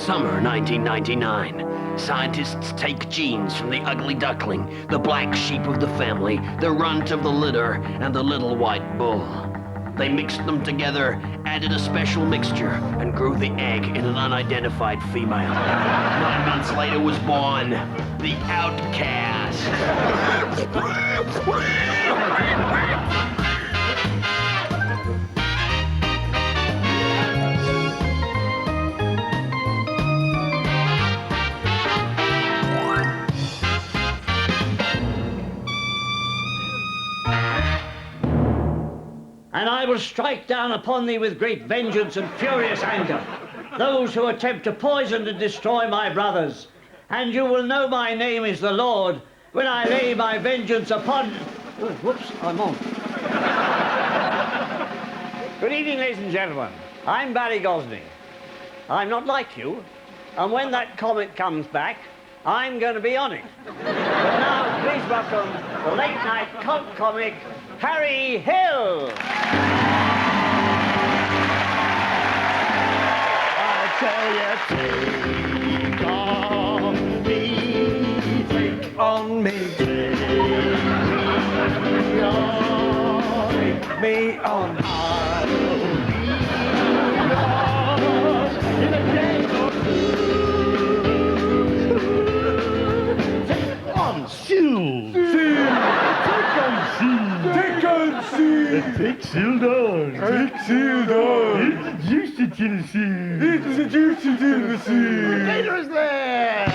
Summer 1999. Scientists take genes from the ugly duckling, the black sheep of the family, the runt of the litter, and the little white bull. They mixed them together, added a special mixture, and grew the egg in an unidentified female. 9 months later was born the outcast. And I will strike down upon thee with great vengeance and furious anger those who attempt to poison and destroy my brothers. And you will know my name is the Lord when I lay my vengeance upon... Oh, whoops, I'm on. Good evening, ladies and gentlemen. I'm Barry Gosney. I'm not like you, and when that comet comes back, I'm going to be on it. But now, please welcome the late-night cult comic, Harry Hill. I tell you, take on me, take me on. I'll be yours in a day or two. Take on Sue. Take sealed on. Take sealed on. It's juicy Tennessee. It's a juicy Tennessee. The gator is there.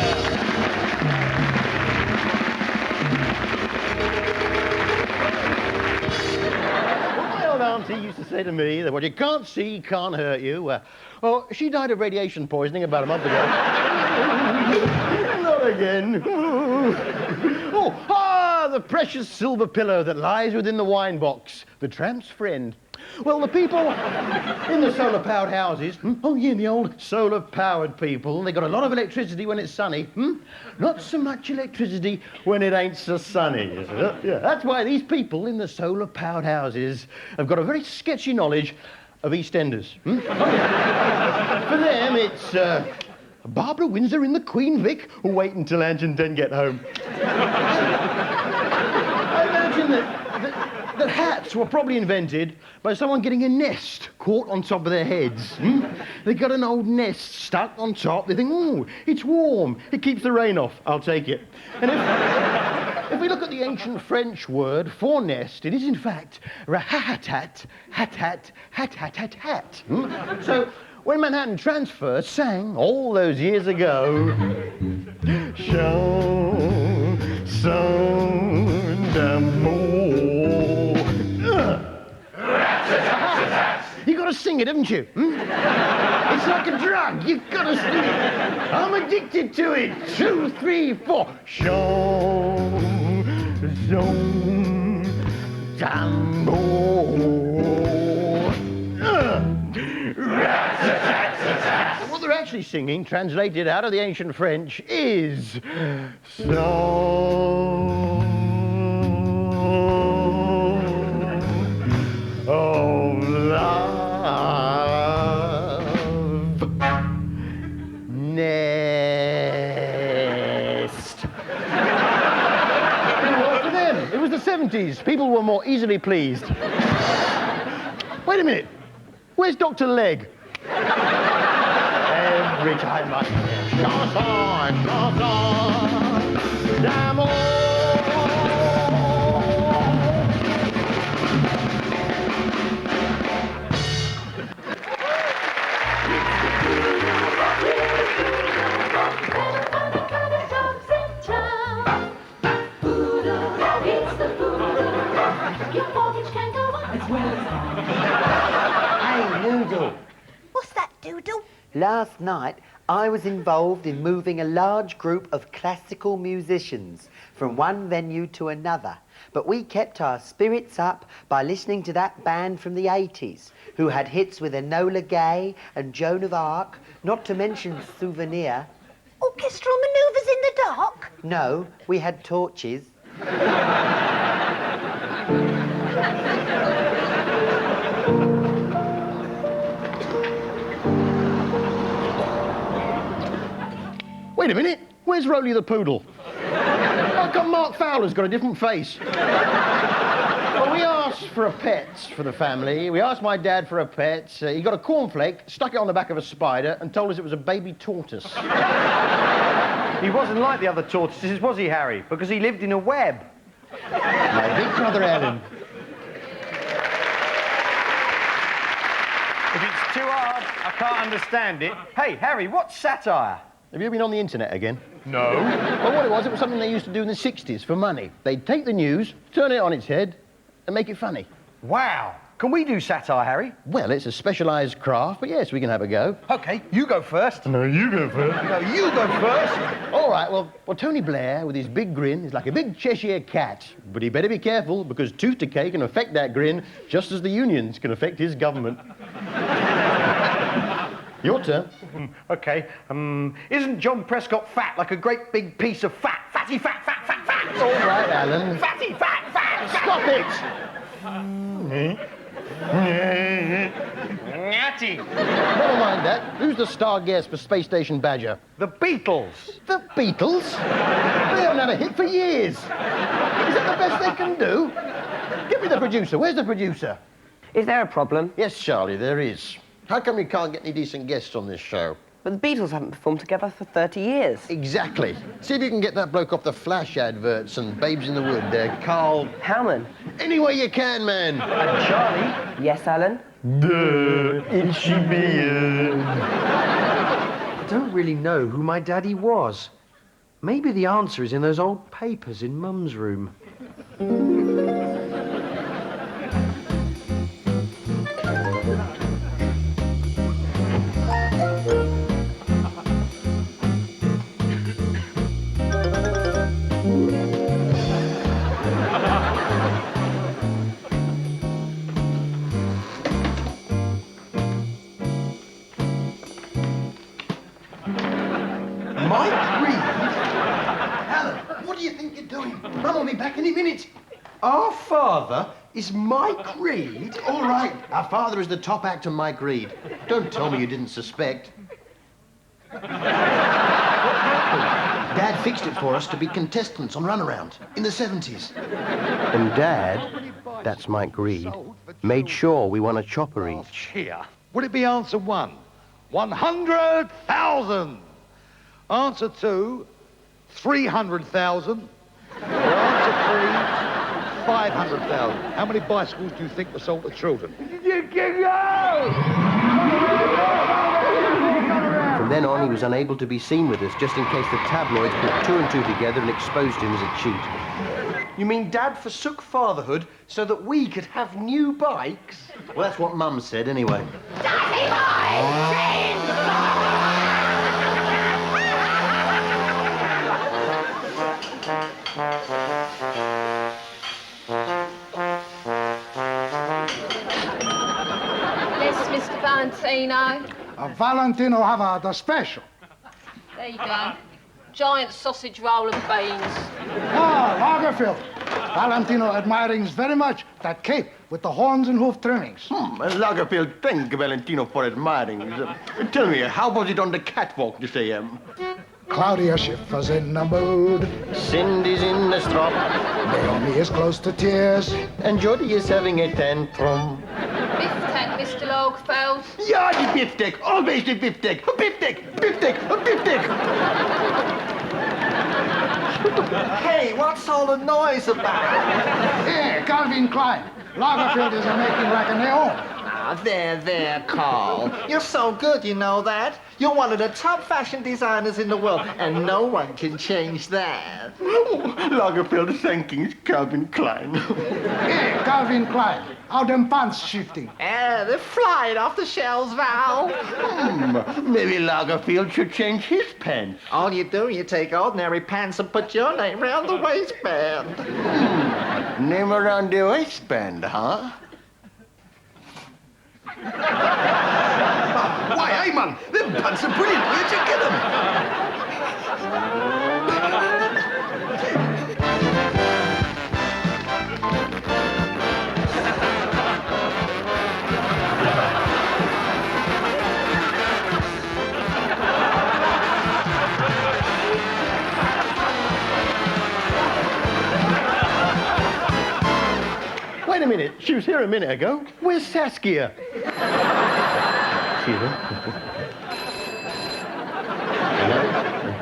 Well, my old auntie used to say to me that what you can't see can't hurt you. Well, she died of radiation poisoning about a month ago. Not again. The precious silver pillow that lies within the wine box, the tramp's friend. Well, the people in the solar-powered houses, the old solar-powered people, they got a lot of electricity when it's sunny, Not so much electricity when it ain't so sunny. Yeah, that's why these people in the solar-powered houses have got a very sketchy knowledge of EastEnders. For them, it's Barbara Windsor in the Queen Vic, wait until Ange and Den get home. I imagine that hats were probably invented by someone getting a nest caught on top of their heads. They got an old nest stuck on top. They think, oh, it's warm. It keeps the rain off. I'll take it. And if we look at the ancient French word for nest, it is in fact rahatat, hat. So when Manhattan Transfer sang all those years ago, Chanson d'amour. You gotta sing it, haven't you? It's like a drug. You've gotta sing it. I'm addicted to it. 2, 3, 4. Chanson d'amour. What they're actually singing, translated out of the ancient French, is Song of Love. Nest. It worked for them. It was the 70s. People were more easily pleased. Wait a minute. Where's Dr. Leg? Every time I hear chanson d'amour. Hey, Noodle. What's that, Doodle? Last night, I was involved in moving a large group of classical musicians from one venue to another. But we kept our spirits up by listening to that band from the 80s, who had hits with Enola Gay and Joan of Arc, not to mention Souvenir. Orchestral manoeuvres in the dark? No, we had torches. Wait a minute. Where's Rolly the poodle? How come Mark Fowler's got a different face? Well, we asked for a pet for the family. We asked my dad for a pet. He got a cornflake, stuck it on the back of a spider, and told us it was a baby tortoise. He wasn't like the other tortoises, was he, Harry? Because he lived in a web. My big brother Alan. If it's too hard, I can't understand it. Hey, Harry, what's satire? Have you been on the internet again? No. Well, what it was something they used to do in the 60s for money. They'd take the news, turn it on its head, and make it funny. Wow. Can we do satire, Harry? Well, it's a specialised craft, but yes, we can have a go. OK, you go first. No, you go first. No, you go first. All right, well, Tony Blair, with his big grin, is like a big Cheshire cat. But he better be careful, because tooth decay can affect that grin, just as the unions can affect his government. Your turn. OK. Isn't John Prescott fat like a great big piece of fat? Fatty, fat, fat, fat, fat. All right, Alan. Fatty, fat, fat. Stop it! Natty. Never mind that. Who's the star guest for Space Station Badger? The Beatles. The Beatles? They haven't had a hit for years. Is that the best they can do? Give me the producer. Where's the producer? Is there a problem? Yes, Charlie, there is. How come we can't get any decent guests on this show? But the Beatles haven't performed together for 30 years. Exactly. See if you can get that bloke off the Flash adverts and Babes in the Wood there, Karl Howman. Any way you can, man. And Charlie. Yes, Alan? Itchy beard. I don't really know who my daddy was. Maybe the answer is in those old papers in Mum's room. Mike Reed? Alan, what do you think you're doing? Mum will be back any minute. Our father is Mike Reed? All right. Our father is the top actor, Mike Reed. Don't tell me you didn't suspect. Dad fixed it for us to be contestants on Runaround in the 70s. And Dad, that's Mike Reed, made sure we won a chopper each. Here. Would it be answer 1? 100,000. Answer 2, 300,000. Or answer 3, 500,000. How many bicycles do you think were sold to children? From then on, he was unable to be seen with us, just in case the tabloids put 2 and 2 together and exposed him as a cheat. You mean Dad forsook fatherhood so that we could have new bikes? Well, that's what Mum said, anyway. Yes, Mr. Valentino. Valentino have the special. There you go. Giant sausage roll and beans. Ah, Lagerfeld. Valentino admirings very much that cape with the horns and hoof trimmings. Lagerfeld, thank Valentino for admiring. Tell me, how was it on the catwalk this a.m.? Claudia Schiffer's in the mood. Cindy's in the strop. Naomi is close to tears. And Jody is having a tantrum. Biff-tack, Mr. Lagerfeld. Yeah, the beefsteak. Always the beefsteak. A beefsteak, beefsteak, a beefsteak. Hey, what's all the noise about? Here, Calvin Klein. Lagerfeld is making like a neon. There, Carl. You're so good, you know that? You're one of the top fashion designers in the world, and no one can change that. Lagerfeld thanking Calvin Klein. Here, Calvin Klein. How them pants shifting? They're flying off the shelves, Val. Maybe Lagerfeld should change his pants. All you do, you take ordinary pants and put your name around the waistband. Name around the waistband, huh? Why, hey, man, them pants are brilliant. Where'd you get them? was here a minute ago. Where's Saskia? Excuse me. Hello?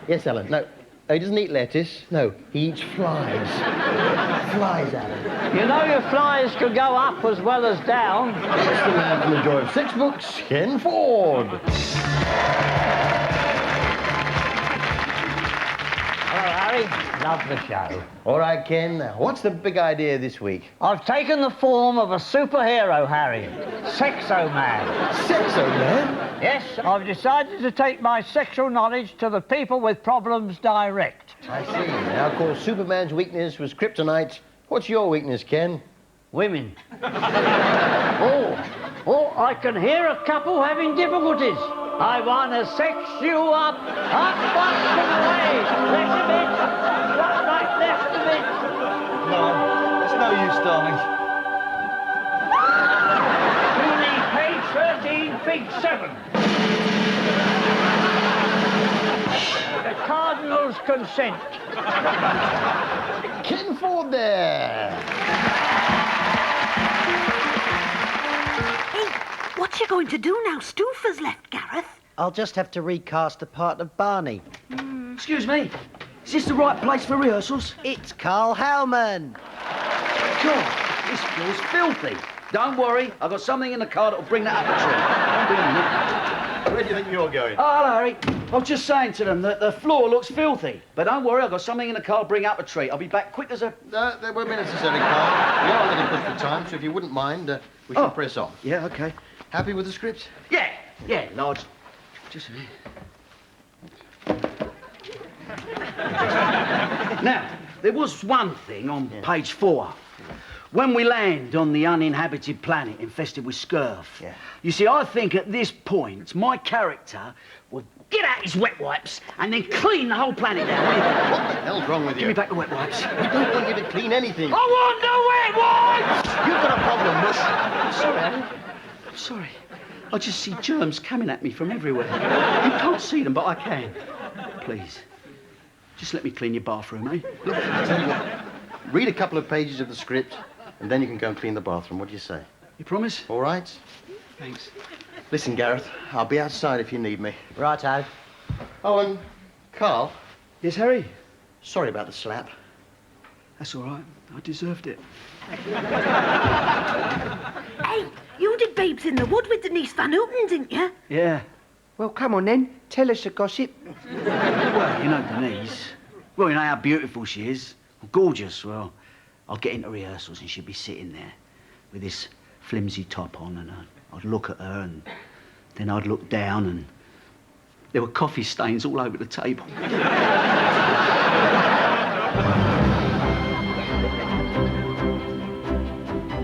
Yes, Alan. No. He doesn't eat lettuce. No, he eats flies. Flies, Alan. You know your flies could go up as well as down. It's the man from The Joy of Six Books, Ken Ford. Hello, Harry. Love the show. All right, Ken. Now, what's the big idea this week? I've taken the form of a superhero, Harry. Sexo Man. Sexo Man? Yes, I've decided to take my sexual knowledge to the people with problems direct. I see. Now, of course, Superman's weakness was kryptonite. What's your weakness, Ken? Women. Oh, I can hear a couple having difficulties. I want to sex you up, and away. Left a bit, right, left a bit. No, it's no use, darling. You need page 13, fig 7. The Cardinal's consent. Ken Ford there. Hey, what you going to do now Stoofer's left, Gareth? I'll just have to recast the part of Barney. Excuse me, is this the right place for rehearsals? It's Karl Howman. God, this floor's filthy. Don't worry, I've got something in the car that'll bring that up a tree. Where do you think you're going? Oh, hello, Harry. I was just saying to them that the floor looks filthy. But don't worry, I've got something in the car to bring up a treat. I'll be back quick as a... No, there won't be necessary, Carl. We are a little pushed for time, so if you wouldn't mind, we shall press on. Yeah, OK. Happy with the script? Yeah, large. Just a minute. Now, there was one thing on page 4. When we land on the uninhabited planet infested with scurf, you see, I think at this point, my character will get out his wet wipes and then clean the whole planet down. What the hell's wrong with you? Give me back the wet wipes. We don't want you to clean anything. I want the wet wipes! You've got a problem, Bush. I'm sorry, Alan. I'm sorry. I just see germs coming at me from everywhere. You can't see them, but I can. Please, just let me clean your bathroom, eh? Look, I'll tell you what. Read a couple of pages of the script, and then you can go and clean the bathroom. What do you say? You promise? All right. Thanks. Listen, Gareth, I'll be outside if you need me. Righto. Oh, and Carl. Yes, Harry? Sorry about the slap. That's all right. I deserved it. Hey, you did Babes in the Wood with Denise Van Houten, didn't you? Yeah. Well, come on then. Tell us a gossip. Well, you know Denise. Well, you know how beautiful she is. Gorgeous. Well, I'll get into rehearsals and she'll be sitting there with this flimsy top on, and I'd look at her, and then I'd look down, and there were coffee stains all over the table.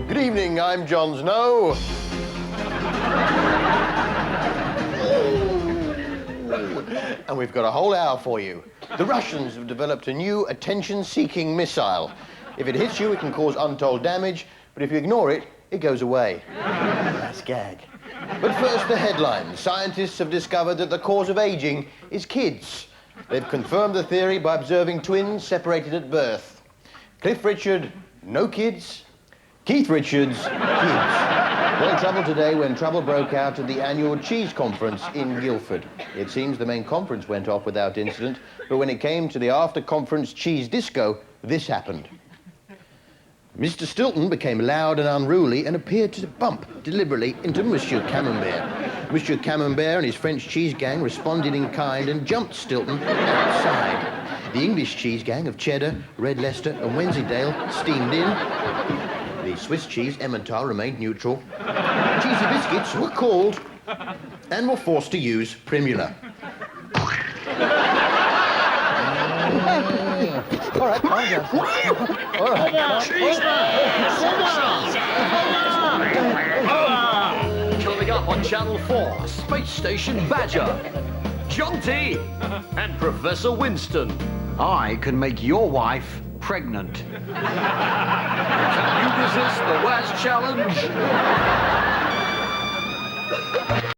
Good evening, I'm Jon Snow. And we've got a whole hour for you. The Russians have developed a new attention-seeking missile. If it hits you, it can cause untold damage, but if you ignore it, it goes away. Nice gag. But first, the headlines. Scientists have discovered that the cause of aging is kids. They've confirmed the theory by observing twins separated at birth. Cliff Richard, no kids. Keith Richards, kids. Well, trouble today when trouble broke out at the annual cheese conference in Guildford. It seems the main conference went off without incident, but when it came to the after-conference cheese disco, this happened. Mr. Stilton became loud and unruly and appeared to bump deliberately into Monsieur Camembert. Monsieur Camembert and his French cheese gang responded in kind and jumped Stilton outside. The English cheese gang of Cheddar, Red Leicester and Wensleydale steamed in. The Swiss cheese Emmental remained neutral. Cheesy biscuits were called and were forced to use Primula. All right, calm down. All right. Coming up on Channel 4, Space Station Badger, John T. and Professor Winston. I can make your wife pregnant. Can you resist the Waz Challenge?